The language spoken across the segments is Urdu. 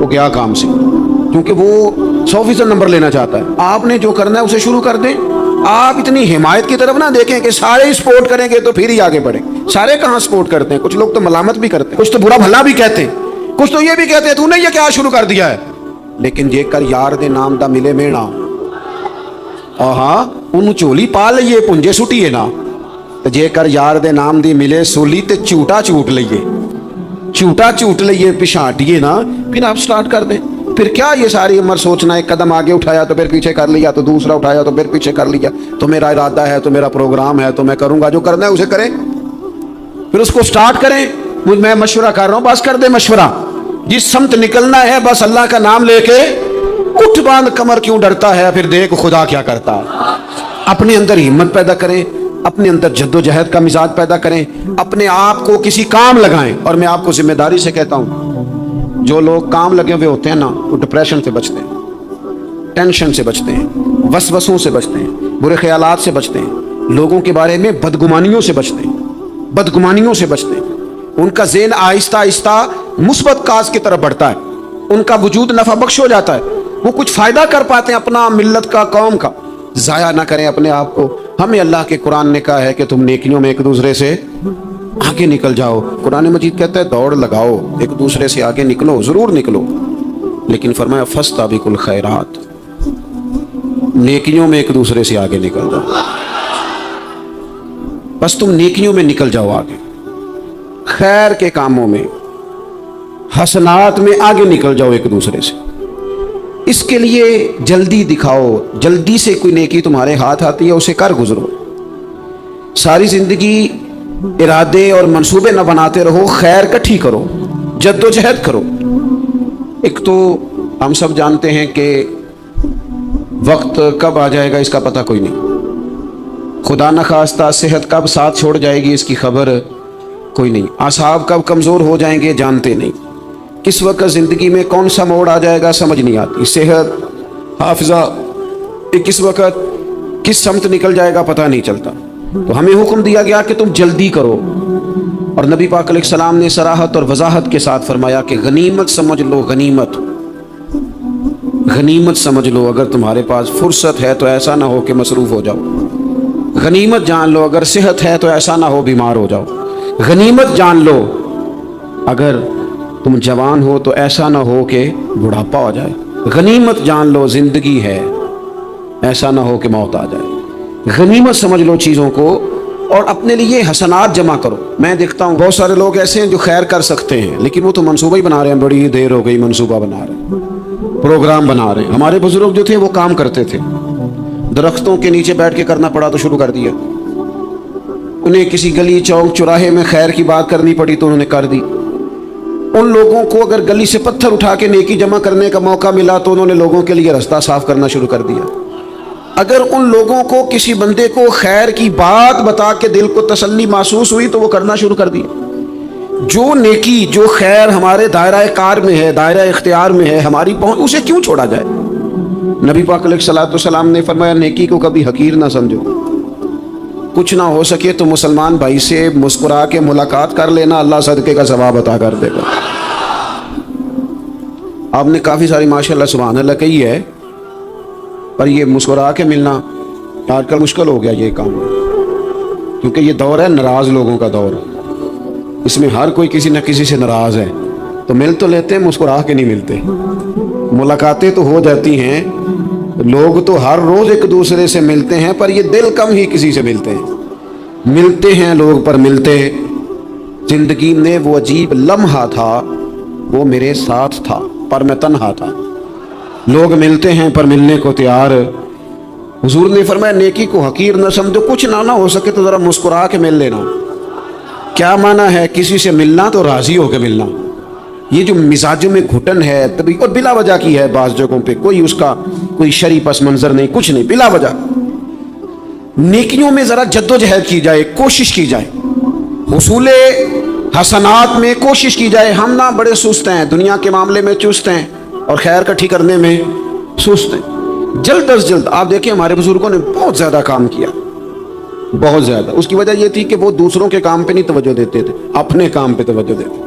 وہ کیا کام سے, کیونکہ وہ 100% نمبر لینا چاہتا ہے. آپ نے جو کرنا ہے اسے شروع کر دیں. آپ اتنی حمایت کی طرف نہ دیکھیں کہ سارے ہی سپورٹ کریں گے تو پھر ہی آگے بڑھیں. سارے کہاں سپورٹ کرتے ہیں؟ کچھ لوگ تو ملامت بھی کرتے ہیں, کچھ تو برا بھلا بھی کہتے ہیں, کچھ تو یہ بھی کہتے ہیں تو نے یہ کیا شروع کر دیا ہے. لیکن جے کر یار دے نام دا ملے مینا, انہوں چولی پا لئیے پنجے سٹیے نا. جے کر یار دے نام دی ملے سولی تے چوٹا چوٹ لئیے پچھاٹیے نا, پھر آپ سٹارٹ کر دیں. پھر کیا یہ ساری عمر سوچنا, ایک قدم آگے اٹھایا تو پھر پیچھے کر لیا, تو دوسرا اٹھایا تو پھر پیچھے کر لیا. تو میرا ارادہ ہے, تو میرا پروگرام ہے, تو میں کروں گا, جو کرنا ہے اسے کریں. پھر اس کو سٹارٹ کریں. میں مشورہ کر رہا ہوں, بس کر دیں مشورہ. جس سمت نکلنا ہے بس اللہ کا نام لے کے اٹھ باندھ کمر کیوں ڈرتا ہے, پھر دیکھ خدا کیا کرتا ہے. اپنے اندر ہمت پیدا کریں, اپنے اندر جد و جہد کا مزاج پیدا کریں, اپنے آپ کو کسی کام لگائیں. اور میں آپ کو ذمہ داری سے کہتا ہوں, جو لوگ کام لگے ہوئے ہوتے ہیں نا, وہ ڈپریشن سے بچتے ہیں, ٹینشن سے بچتے ہیں, وسوسوں سے بچتے ہیں, برے خیالات سے بچتے ہیں, لوگوں کے بارے میں بدگمانیوں سے بچتے ہیں. ان کا ذہن آہستہ آہستہ مثبت کاز کی طرف بڑھتا ہے, ان کا وجود نفع بخش ہو جاتا ہے, وہ کچھ فائدہ کر پاتے ہیں اپنا, ملت کا, قوم کا. ضائع نہ کریں اپنے آپ کو. ہمیں اللہ کے قرآن نے کہا ہے کہ تم نیکیوں میں ایک دوسرے سے آگے نکل جاؤ. قرآن مجید کہتا ہے دوڑ لگاؤ, ایک دوسرے سے آگے نکلو, ضرور نکلو. لیکن فرمایا فاستبقوا الخیرات, نیکیوں میں ایک دوسرے سے آگے نکل جاؤ. بس تم نیکیوں میں نکل جاؤ آگے, خیر کے کاموں میں, حسنات میں آگے نکل جاؤ ایک دوسرے سے. اس کے لیے جلدی دکھاؤ, جلدی سے کوئی نیکی تمہارے ہاتھ آتی ہے اسے کر گزرو. ساری زندگی ارادے اور منصوبے نہ بناتے رہو, خیر کٹھی کرو, جد و جہد کرو. ایک تو ہم سب جانتے ہیں کہ وقت کب آ جائے گا اس کا پتہ کوئی نہیں. خدا نخواستہ صحت کب ساتھ چھوڑ جائے گی اس کی خبر کوئی نہیں. اعصاب کب کمزور ہو جائیں گے جانتے نہیں. کس وقت زندگی میں کون سا موڑ آ جائے گا سمجھ نہیں آتی. صحت, حافظہ, کس وقت کس سمت نکل جائے گا پتہ نہیں چلتا. تو ہمیں حکم دیا گیا کہ تم جلدی کرو. اور نبی پاک علیہ السلام نے صراحت اور وضاحت کے ساتھ فرمایا کہ غنیمت سمجھ لو, غنیمت سمجھ لو. اگر تمہارے پاس فرصت ہے تو ایسا نہ ہو کہ مصروف ہو جاؤ. غنیمت جان لو اگر صحت ہے تو ایسا نہ ہو بیمار ہو جاؤ. غنیمت جان لو اگر تم جوان ہو تو ایسا نہ ہو کہ بڑھاپا ہو جائے. غنیمت جان لو زندگی ہے, ایسا نہ ہو کہ موت آ جائے. غنیمت سمجھ لو چیزوں کو اور اپنے لیے حسنات جمع کرو. میں دیکھتا ہوں بہت سارے لوگ ایسے ہیں جو خیر کر سکتے ہیں لیکن وہ تو منصوبہ ہی بنا رہے ہیں, بڑی دیر ہو گئی منصوبہ بنا رہے ہیں, پروگرام بنا رہے ہیں. ہمارے بزرگ جو تھے وہ کام کرتے تھے, درختوں کے نیچے بیٹھ کے کرنا پڑا تو شروع کر دیا. انہیں کسی گلی چوک چوراہے میں خیر کی بات کرنی پڑی تو انہوں نے کر دی. ان لوگوں کو اگر گلی سے پتھر اٹھا کے نیکی جمع کرنے کا موقع ملا تو انہوں نے لوگوں کے لیے رستہ صاف کرنا شروع کر دیا. اگر ان لوگوں کو کسی بندے کو خیر کی بات بتا کے دل کو تسلی محسوس ہوئی تو وہ کرنا شروع کر دیا. جو نیکی, جو خیر ہمارے دائرہ کار میں ہے, دائرہ اختیار میں ہے, ہماری پہنچ, اسے کیوں چھوڑا جائے. نبی پاک علیہ الصلوۃ والسلام نے فرمایا نیکی کو کبھی حقیر نہ سمجھو. کچھ نہ ہو سکے تو مسلمان بھائی سے مسکرا کے ملاقات کر لینا, اللہ صدقے کا ثواب عطا کر دے گا. آپ نے کافی ساری ماشاءاللہ سبحان اللہ کہی ہے, پر یہ مسکرا کے ملنا آج کل مشکل ہو گیا یہ کام, کیونکہ یہ دور ہے ناراض لوگوں کا دور. اس میں ہر کوئی کسی نہ کسی سے ناراض ہے, تو مل تو لیتے ہیں, مسکرا کے نہیں ملتے. ملاقاتیں تو ہو جاتی ہیں, لوگ تو ہر روز ایک دوسرے سے ملتے ہیں, پر یہ دل کم ہی کسی سے ملتے ہیں. ملتے ہیں لوگ پر ملتے. زندگی میں وہ عجیب لمحہ تھا, وہ میرے ساتھ تھا پر میں تنہا تھا. لوگ ملتے ہیں پر ملنے کو تیار. حضور نے فرمایا نیکی کو حقیر نہ سمجھو, کچھ نہ ہو سکے تو ذرا مسکرا کے مل لینا. کیا معنی ہے کسی سے ملنا تو راضی ہو کے ملنا. یہ جو مزاجوں میں گھٹن ہے تبھی, اور بلا وجہ کی ہے بعض جگہوں پہ, کوئی اس کا کوئی شرعی پس منظر نہیں, کچھ نہیں, بلا وجہ. نیکیوں میں ذرا جد و جہد کی جائے, کوشش کی جائے, حصول حسنات میں کوشش کی جائے. ہم نہ بڑے سست ہیں, دنیا کے معاملے میں چست ہیں اور خیر کٹھی کرنے میں سست ہیں. جلد از جلد آپ دیکھیں ہمارے بزرگوں نے بہت زیادہ کام کیا, بہت زیادہ. اس کی وجہ یہ تھی کہ وہ دوسروں کے کام پہ نہیں توجہ دیتے تھے, اپنے کام پہ توجہ دیتے.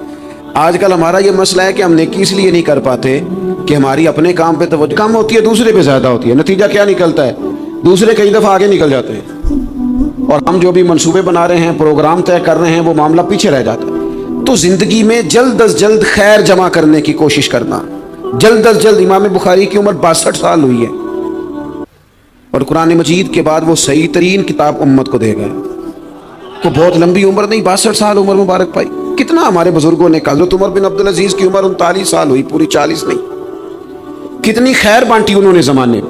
آج کل ہمارا یہ مسئلہ ہے کہ ہم نیکی اس لیے نہیں کر پاتے کہ ہماری اپنے کام پہ توجہ کم ہوتی ہے, دوسرے پہ زیادہ ہوتی ہے. نتیجہ کیا نکلتا ہے؟ دوسرے کئی دفعہ آگے نکل جاتے ہیں اور ہم جو بھی منصوبے بنا رہے ہیں, پروگرام طے کر رہے ہیں, وہ معاملہ پیچھے رہ جاتا ہے. تو زندگی میں جلد از جلد خیر جمع کرنے کی کوشش کرنا. جلد از جلد. امام بخاری کی عمر 62 سال ہوئی ہے اور قرآن مجید کے بعد وہ صحیح ترین کتاب امت کو دے گئے. کو بہت لمبی عمر نہیں, 62 سال عمر مبارک پائی. کتنا ہمارے بزرگوں نے, حضرت عمر بن عبدالعزیز کی عمر 39 سال ہوئی, پوری 40 نہیں. کتنی خیر بانٹی انہوں نے زمانے.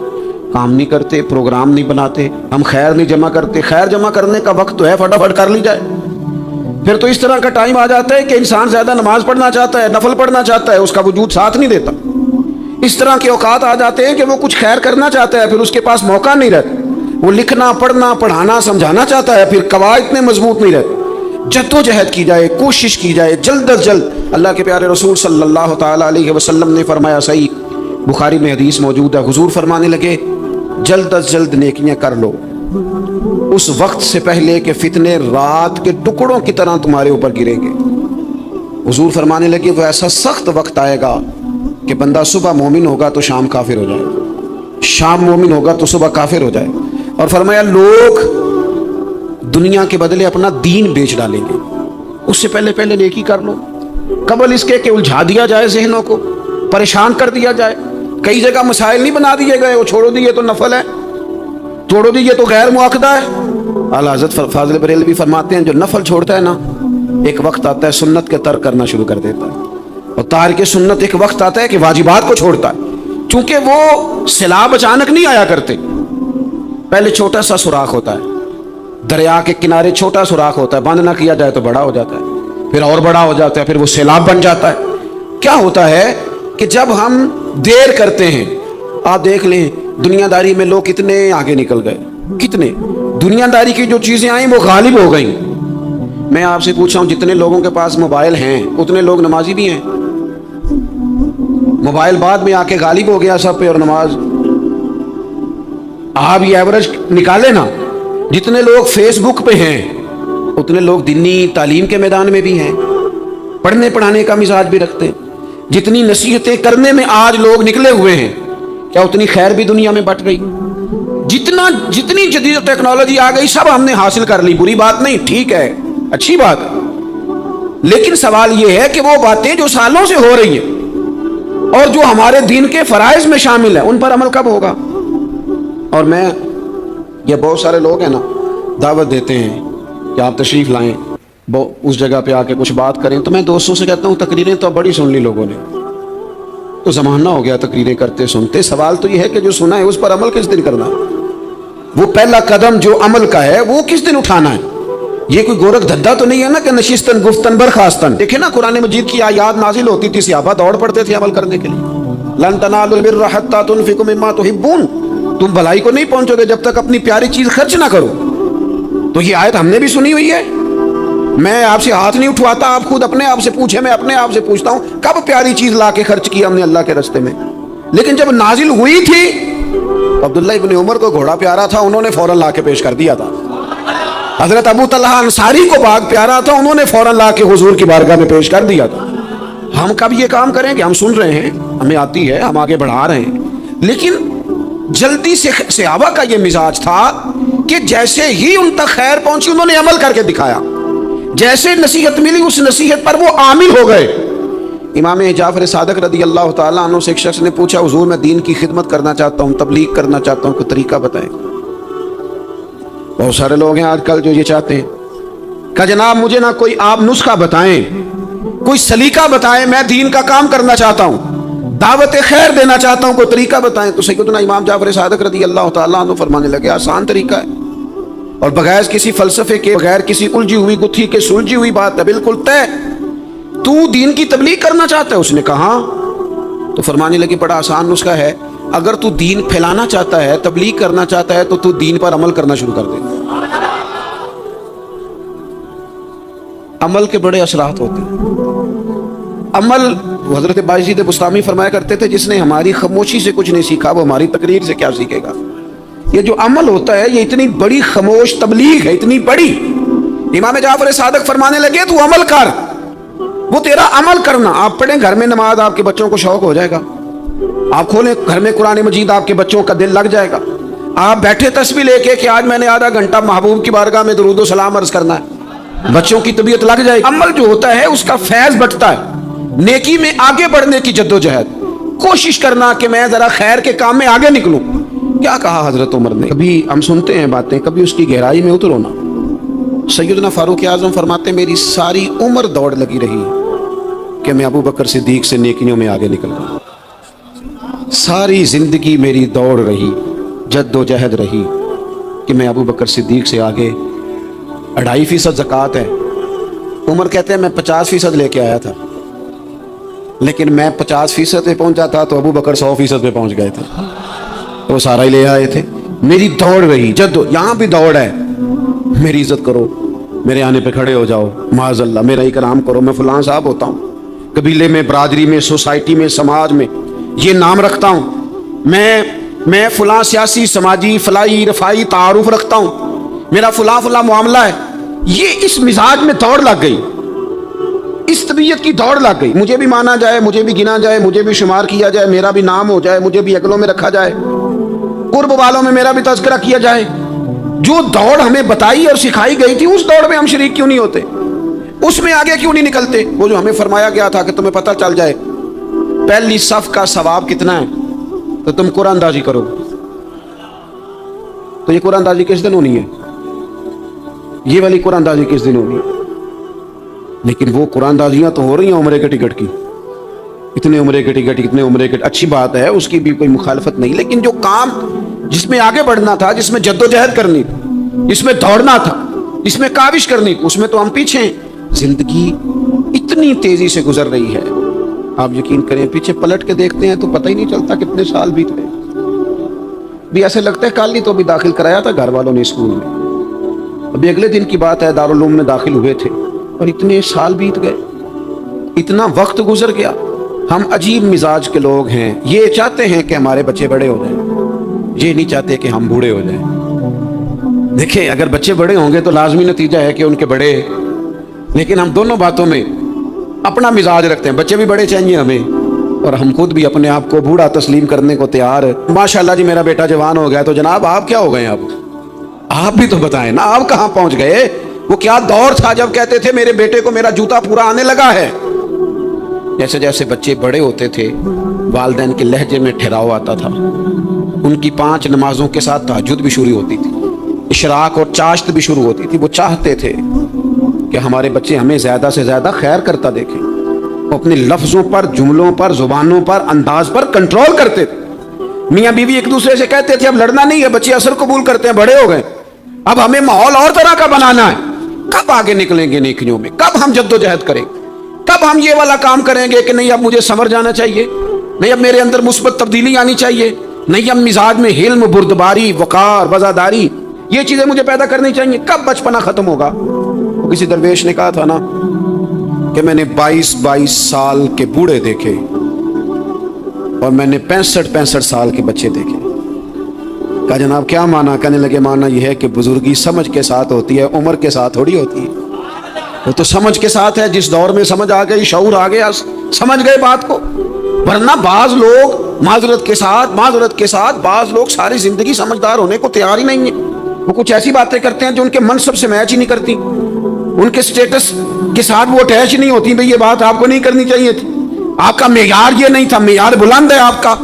کام نہیں کرتے, پروگرام نہیں بناتے, ہم خیر نہیں جمع کرتے. خیر جمع کرنے کا وقت تو ہے, فٹافٹ کر لی جائے. پھر تو اس طرح کا ٹائم آ جاتا ہے کہ انسان زیادہ نماز پڑھنا چاہتا ہے, نفل پڑھنا چاہتا ہے, اس کا وجود ساتھ نہیں دیتا. اس طرح کے اوقات آ جاتے ہیں کہ وہ کچھ خیر کرنا چاہتا ہے, پھر اس کے پاس موقع نہیں رہتا. وہ لکھنا, پڑھنا, پڑھانا, سمجھانا چاہتا ہے, پھر قواعد اتنے مضبوط نہیں رہتے. جدوجہد کی جائے, کوشش کی جائے, جلد از جلد. اللہ کے پیارے رسول صلی اللہ تعالی علیہ وسلم نے فرمایا, صحیح بخاری میں حدیث موجود ہے, حضور فرمانے لگے جلد از جلد نیکیاں کر لو اس وقت سے پہلے کہ فتنے رات کے ٹکڑوں کی طرح تمہارے اوپر گریں گے. حضور فرمانے لگے وہ ایسا سخت وقت آئے گا کہ بندہ صبح مومن ہوگا تو شام کافر ہو جائے, شام مومن ہوگا تو صبح کافر ہو جائے. اور فرمایا لوگ دنیا کے بدلے اپنا دین بیچ ڈالیں گے. اس سے پہلے پہلے نیکی کر لو, قبل اس کے کہ الجھا دیا جائے, ذہنوں کو پریشان کر دیا جائے. کئی جگہ مسائل نہیں بنا دیے گئے, وہ چھوڑو دیے تو نفل ہے, چھوڑو دیے تو غیر مؤاکدہ ہے. اعلیٰ حضرت فاضل بریلوی فرماتے ہیں جو نفل چھوڑتا ہے نا, ایک وقت آتا ہے سنت کے ترک کرنا شروع کر دیتا ہے. اور تارک سنت ایک وقت آتا ہے کہ واجبات کو چھوڑتا ہے. چونکہ وہ سیلاب اچانک نہیں آیا کرتے. پہلے چھوٹا سا سوراخ ہوتا ہے, دریا کے کنارے چھوٹا سوراخ ہوتا ہے, بند نہ کیا جائے تو بڑا ہو جاتا ہے, پھر اور بڑا ہو جاتا ہے, پھر وہ سیلاب بن جاتا ہے. کیا ہوتا ہے کہ جب ہم دیر کرتے ہیں, آپ دیکھ لیں دنیا داری میں لوگ کتنے آگے نکل گئے, کتنے دنیا داری کی جو چیزیں آئیں وہ غالب ہو گئیں. میں آپ سے پوچھا ہوں جتنے لوگوں کے پاس موبائل ہیں اتنے لوگ نمازی بھی ہیں. موبائل بعد میں آ کے غالب ہو گیا سب پہ, اور نماز آپ یہ ایوریج نکالے نا, جتنے لوگ فیس بک پہ ہیں اتنے لوگ دینی تعلیم کے میدان میں بھی ہیں, پڑھنے پڑھانے کا مزاج بھی رکھتے ہیں. جتنی نصیحتیں کرنے میں آج لوگ نکلے ہوئے ہیں, کیا اتنی خیر بھی دنیا میں بٹ گئی؟ جتنی جدید ٹیکنالوجی آ گئی سب ہم نے حاصل کر لی, بری بات نہیں, ٹھیک ہے, اچھی بات ہے. لیکن سوال یہ ہے کہ وہ باتیں جو سالوں سے ہو رہی ہیں اور جو ہمارے دین کے فرائض میں شامل ہیں ان پر عمل کب ہوگا؟ اور میں یہ بہت سارے لوگ ہیں نا دعوت دیتے ہیں کہ آپ تشریف لائیں, اس جگہ پہ آ کے کچھ بات کریں, تو میں دوستوں سے کہتا ہوں تقریریں تو بڑی سن لی لوگوں نے, تو زمانہ ہو گیا تقریریں کرتے سنتے. سوال تو یہ ہے کہ جو سنا ہے اس پر عمل کس دن کرنا ہے؟ وہ پہلا قدم جو عمل کا ہے وہ کس دن اٹھانا ہے؟ یہ کوئی گورکھ دھندا تو نہیں ہے نا کہ نشستن گفتن برخاستن. دیکھیں نا قرآن مجید کی آیات نازل ہوتی تھی, صحابہ دوڑ پڑتے تھے عمل کرنے کے لیے. لن تنالوا البر حتى تنفقوا مما تحبون, تم بھلائی کو نہیں پہنچو گے جب تک اپنی پیاری چیز خرچ نہ کرو. تو یہ آیت ہم نے بھی سنی ہوئی ہے. میں آپ سے ہاتھ نہیں اٹھواتا, آپ خود اپنے آپ سے پوچھیں, میں اپنے آپ سے پوچھتا ہوں کب پیاری چیز لا کے خرچ کی ہم نے اللہ کے راستے میں؟ لیکن جب نازل ہوئی تھی عبداللہ ابن عمر کو گھوڑا پیارا تھا, انہوں نے فوراً لا کے پیش کر دیا تھا. حضرت ابو طلحہ انصاری کو باغ پیارا تھا, انہوں نے فوراً لا کے حضور کی بارگاہ میں پیش کر دیا تھا. ہم کب یہ کام کریں کہ ہم سن رہے ہیں, ہمیں آتی ہے, ہم آگے بڑھا رہے ہیں, لیکن جلدی سے صحابہ کا یہ مزاج تھا کہ جیسے ہی ان تک خیر پہنچی انہوں نے عمل کر کے دکھایا. جیسے نصیحت ملی اس نصیحت پر وہ عامل ہو گئے. امام جعفر صادق رضی اللہ تعالیٰ عنہ سے ایک شخص نے پوچھا, حضور میں دین کی خدمت کرنا چاہتا ہوں, تبلیغ کرنا چاہتا ہوں, کوئی طریقہ بتائیں. بہت سارے لوگ ہیں آج کل جو یہ چاہتے ہیں کہ جناب مجھے نہ کوئی آپ نسخہ بتائیں, کوئی سلیقہ بتائیں, میں دین کا کام کرنا چاہتا ہوں, دعوت خیر دینا چاہتا ہوں, کوئی طریقہ بتائیں. تو سیدنا امام جعفر صادق رضی اللہ تعالیٰ عنہ فرمانے لگے آسان طریقہ ہے, اور بغیر کسی فلسفے کے, بغیر کسی الجھی ہوئی گتھی کے سلجھی ہوئی بات ہے, بالکل طے. تو دین کی تبلیغ کرنا چاہتا ہے؟ اس نے کہا. تو فرمانے لگے بڑا آسان نسخہ ہے, اگر تو دین پھیلانا چاہتا ہے, تبلیغ کرنا چاہتا ہے, تو دین پر عمل کرنا شروع کر دے. عمل کے بڑے اثرات ہوتے ہیں. عمل, حضرت بایزید بسطامی فرمایا کرتے تھے جس نے ہماری خاموشی سے کچھ نہیں سیکھا وہ ہماری تقریر سے کیا سیکھے گا. یہ جو عمل ہوتا ہے یہ اتنی بڑی خاموش تبلیغ ہے، اتنی بڑی. امام جعفر صادق فرمانے لگے تو عمل کر، وہ تیرا عمل کرنا. آپ پڑھیں گھر میں نماز، آپ کے بچوں کو شوق ہو جائے گا. آپ کھولیں گھر میں قرآن مجید، آپ کے بچوں کا دل لگ جائے گا. آپ بیٹھے تسبیح لے کے کہ آج میں نے آدھا گھنٹہ محبوب کی بارگاہ میں درود و سلام عرض کرنا ہے، بچوں کی طبیعت لگ جائے گی. عمل جو ہوتا ہے اس کا فیض بٹتا ہے. نیکی میں آگے بڑھنے کی جدوجہد، کوشش کرنا کہ میں ذرا خیر کے کام میں آگے نکلوں. کیا کہا حضرت عمر نے؟ کبھی ہم سنتے ہیں باتیں، کبھی اس کی گہرائی میں اترو نا. سیدنا فاروق اعظم فرماتے ہیں میری ساری عمر دوڑ لگی رہی کہ میں ابو بکر صدیق سے نیکیوں میں آگے نکل رہا. ساری زندگی میری دوڑ رہی، جد و جہد رہی کہ میں ابو بکر صدیق سے آگے. 2.5% زکوٰۃ ہے. عمر کہتے ہیں میں 50% لے کے آیا تھا، لیکن میں 50% پہ پہنچا تھا تو ابو بکر 100% پہ پہنچ گئے تھے، وہ سارا ہی لے آئے تھے. میری دوڑ رہی، جد یہاں بھی دوڑ ہے. میری عزت کرو، میرے آنے پہ کھڑے ہو جاؤ، معاذ اللہ میرا اکرام کرو، میں فلاں صاحب ہوتا ہوں، قبیلے میں، برادری میں، سوسائٹی میں، سماج میں یہ نام رکھتا ہوں، میں فلاں سیاسی، سماجی، فلاحی، رفائی تعارف رکھتا ہوں، میرا فلاں معاملہ ہے. یہ اس مزاج میں دوڑ لگ گئی، اس طبیعت کی دوڑ لگ گئی. مجھے بھی مانا جائے، مجھے بھی گنا جائے، مجھے بھی شمار کیا جائے، میرا بھی نام ہو جائے، مجھے بھی اگلوں میں رکھا جائے، قرب والوں میں میرا بھی تذکرہ کیا جائے. جو دوڑ ہمیں بتائی اور سکھائی گئی تھی اس دوڑ میں ہم شریک کیوں نہیں ہوتے؟ اس میں آگے کیوں نہیں نکلتے؟ وہ جو ہمیں فرمایا گیا تھا کہ تمہیں پتہ چل جائے پہلی صف کا ثواب کتنا ہے تو تم قرآن اندازی کرو. تو یہ قرآن اندازی کس دن ہونی ہے؟ یہ والی قرآن اندازی کس دن ہونی ہے؟ لیکن وہ قرآن اندازیاں تو ہو رہی ہیں عمرے کے ٹکٹ کی. اتنے عمرے کے ٹکٹ، اتنے عمرے کے، اچھی بات ہے، اس کی بھی کوئی مخالفت نہیں. لیکن جو کام جس میں آگے بڑھنا تھا، جس میں جد و جہد کرنی تھی، جس میں دوڑنا تھا، جس میں کاوش کرنی تھی، اس میں تو ہم پیچھے ہیں. زندگی اتنی تیزی سے گزر رہی ہے، آپ یقین کریں پیچھے پلٹ کے دیکھتے ہیں تو پتہ ہی نہیں چلتا کتنے سال بیت گئے. بھی ایسے لگتا ہے کل ہی تو ابھی داخل کرایا تھا گھر والوں نے اسکول میں، ابھی اگلے دن کی بات ہے دارالعلوم میں داخل ہوئے تھے اور اتنے سال بیت گئے، اتنا وقت گزر گیا. ہم عجیب مزاج کے لوگ ہیں. یہ چاہتے ہیں کہ ہمارے بچے بڑے ہو جائیں، یہ نہیں چاہتے کہ ہم بوڑھے ہو جائیں. دیکھیں اگر بچے بڑے ہوں گے تو لازمی نتیجہ ہے کہ ان کے بڑے، لیکن ہم دونوں باتوں میں اپنا مزاج رکھتے ہیں. بچے بھی بڑے چاہیے ہمیں، اور ہم خود بھی اپنے آپ کو بوڑھا تسلیم کرنے کو تیار. ماشاءاللہ جی میرا بیٹا جوان ہو گیا، تو جناب آپ کیا ہو گئے؟ آپ بھی تو بتائیں نا، آپ کہاں پہنچ گئے؟ وہ کیا دور تھا جب کہتے تھے میرے بیٹے کو میرا جوتا پورا آنے لگا ہے. جیسے جیسے بچے بڑے ہوتے تھے والدین کے لہجے میں ٹھہراؤ آتا تھا. ان کی 5 نمازوں کے ساتھ تہجد بھی شروع ہوتی تھی، اشراق اور چاشت بھی شروع ہوتی تھی. وہ چاہتے تھے کہ ہمارے بچے ہمیں زیادہ سے زیادہ خیر کرتا دیکھیں. وہ اپنے لفظوں پر، جملوں پر، زبانوں پر، انداز پر کنٹرول کرتے تھے. میاں بیوی ایک دوسرے سے کہتے تھے اب لڑنا نہیں ہے، بچے اثر قبول کرتے ہیں، بڑے ہو گئے، اب ہمیں ماحول اور طرح کا بنانا ہے. کب آگے نکلیں گے نیکیوں میں؟ کب ہم جد و جہد کریں گے؟ کب ہم یہ والا کام کریں گے کہ نہیں اب مجھے سنور جانا چاہیے، نہیں اب میرے اندر مثبت تبدیلی آنی چاہیے، نہیں اب مزاج میں حلم، بردباری، وقار، وزاداری، یہ چیزیں مجھے پیدا کرنی چاہیے. کب بچپنا ختم ہوگا؟ کسی درویش نے کہا تھا نا کہ میں نے 22 سال کے بوڑھے دیکھے اور میں نے 65 سال کے بچے دیکھے. کہا جناب کیا مانا؟ کہنے لگے مانا یہ ہے کہ بزرگی سمجھ کے ساتھ ہوتی ہے، عمر کے ساتھ تھوڑی ہوتی ہے. وہ تو سمجھ کے ساتھ ہے، جس دور میں سمجھ آ گئی، شعور آ گیا، سمجھ گئے بات کو. ورنہ بعض لوگ معذرت کے ساتھ بعض لوگ ساری زندگی سمجھدار ہونے کو تیار ہی نہیں ہیں. وہ کچھ ایسی باتیں کرتے ہیں جو ان کے منصب سے میچ ہی نہیں کرتی، ان کے سٹیٹس کے ساتھ وہ اٹیچ نہیں ہوتی. بھئی یہ بات آپ کو نہیں کرنی چاہیے تھی، آپ کا معیار یہ نہیں تھا، معیار بلند ہے آپ کا،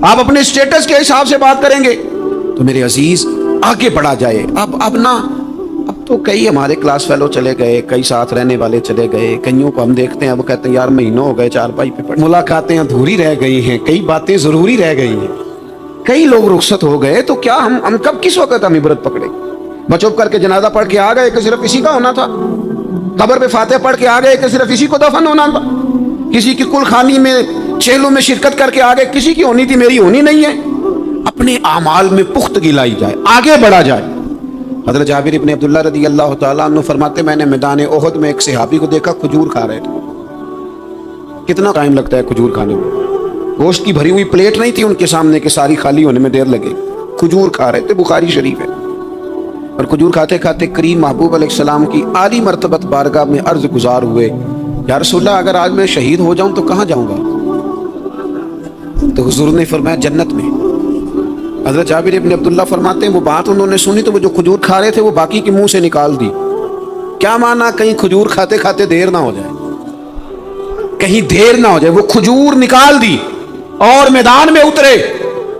آپ اپنے سٹیٹس کے حساب سے بات کریں گے. تو میرے عزیز آگے بڑھا جائے. اب تو کئی ہمارے کلاس فیلو چلے گئے، کئی ساتھ رہنے والے چلے گئے، کئیوں کو ہم دیکھتے ہیں اب کہتے ہیں یار مہینوں ہو گئے چارپائی پہ پڑے، ملاقاتیں ادھوری رہ گئی ہیں، کئی باتیں ضروری رہ گئی ہیں، کئی لوگ رخصت ہو گئے. تو کیا ہم کب کس وقت ہم عبرت پکڑے؟ بچوں کر کے جنازہ پڑھ کے آ گئے کہ صرف اسی کا ہونا تھا، قبر پہ فاتحہ پڑھ کے آ گئے کہ صرف اسی کو دفن ہونا تھا، کسی کی کل خانی میں چہلوں میں شرکت کر کے آ گئے، کسی کی ہونی تھی میری ہونی نہیں ہے. اپنے اعمال میں پختگی لائی جائے، آگے بڑھا جائے. حضرت جابر ابن عبداللہ رضی اللہ تعالیٰ عنہ فرماتے میں نے میدان احد میں ایک صحابی کو دیکھا کھجور کھا رہے تھے. کتنا ٹائم لگتا ہے کھجور کھانے میں؟ گوشت کی بھری ہوئی پلیٹ نہیں تھی ان کے سامنے کہ ساری خالی ہونے میں دیر لگے. کھجور کھا رہے تھے، بخاری شریف ہے. اور کھجور کھاتے کھاتے کریم محبوب علیہ السلام کی عالی مرتبت بارگاہ میں عرض گزار ہوئے، یا رسول اللہ اگر آج میں شہید ہو جاؤں تو کہاں جاؤں گا؟ تو حضور نے فرمایا جنت میں. حضرت جابر ابن عبداللہ فرماتے ہیں وہ بات انہوں نے سنی تو وہ جو کھجور کھا رہے تھے وہ باقی کے منہ سے نکال دی. کیا مانا؟ کہیں کھجور کھاتے کھاتے دیر نہ ہو جائے، کہیں دیر نہ ہو جائے. وہ کھجور نکال دی اور میدان میں اترے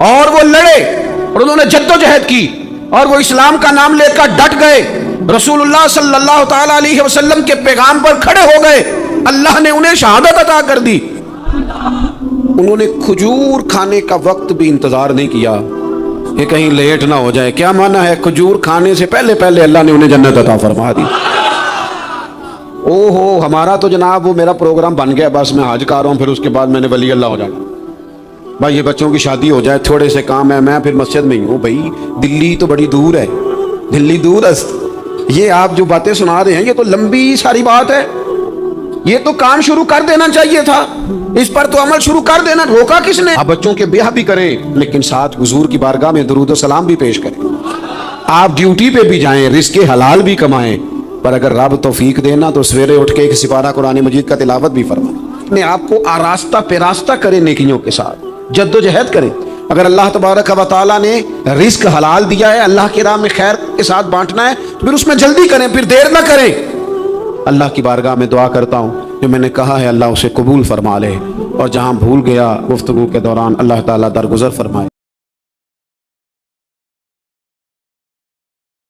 اور وہ لڑے اور انہوں نے جدوجہد کی اور وہ اسلام کا نام لے کر ڈٹ گئے. رسول اللہ صلی اللہ تعالی علیہ وسلم کے پیغام پر کھڑے ہو گئے. اللہ نے انہیں شہادت عطا کر دی. انہوں نے کھجور کھانے کا وقت بھی انتظار نہیں کیا کہ کہیں لیٹ نہ ہو جائے. کیا مانا ہے؟ کھجور کھانے سے پہلے پہلے اللہ نے انہیں جنت عطا فرما دی. او ہو، ہمارا تو جناب وہ میرا پروگرام بن گیا، بس میں حج کر رہا ہوں، پھر اس کے بعد میں نے ولی اللہ ہو جانا. بھائی یہ بچوں کی شادی ہو جائے، تھوڑے سے کام ہے، میں پھر مسجد میں ہی ہوں. بھائی دلی تو بڑی دور ہے، دلی دور است. یہ آپ جو باتیں سنا رہے ہیں یہ تو لمبی ساری بات ہے. یہ تو کام شروع کر دینا چاہیے تھا، اس پر تو عمل شروع کر دینا. روکا کس نے؟ آپ بچوں کے بیاہ بھی کریں لیکن ساتھ حضور کی بارگاہ میں درود و سلام بھی پیش کریں. آپ ڈیوٹی پہ بھی جائیں، رزق حلال بھی کمائیں، پر اگر رب توفیق دینا تو سویرے اٹھ کے ایک سپارہ قرآن مجید کا تلاوت بھی فرمائیں. اپنے آپ کو آراستہ پیراستہ کریں، نیکیوں کے ساتھ جد و جہد کریں. اگر اللہ تبارک و تعالیٰ نے رزق حلال دیا ہے، اللہ کی راہ میں خیر کے ساتھ بانٹنا ہے تو پھر اس میں جلدی کریں، پھر دیر نہ کریں. اللہ کی بارگاہ میں دعا کرتا ہوں جو میں نے کہا ہے اللہ اسے قبول فرما لے، اور جہاں بھول گیا گفتگو کے دوران اللہ تعالیٰ درگزر فرمائے.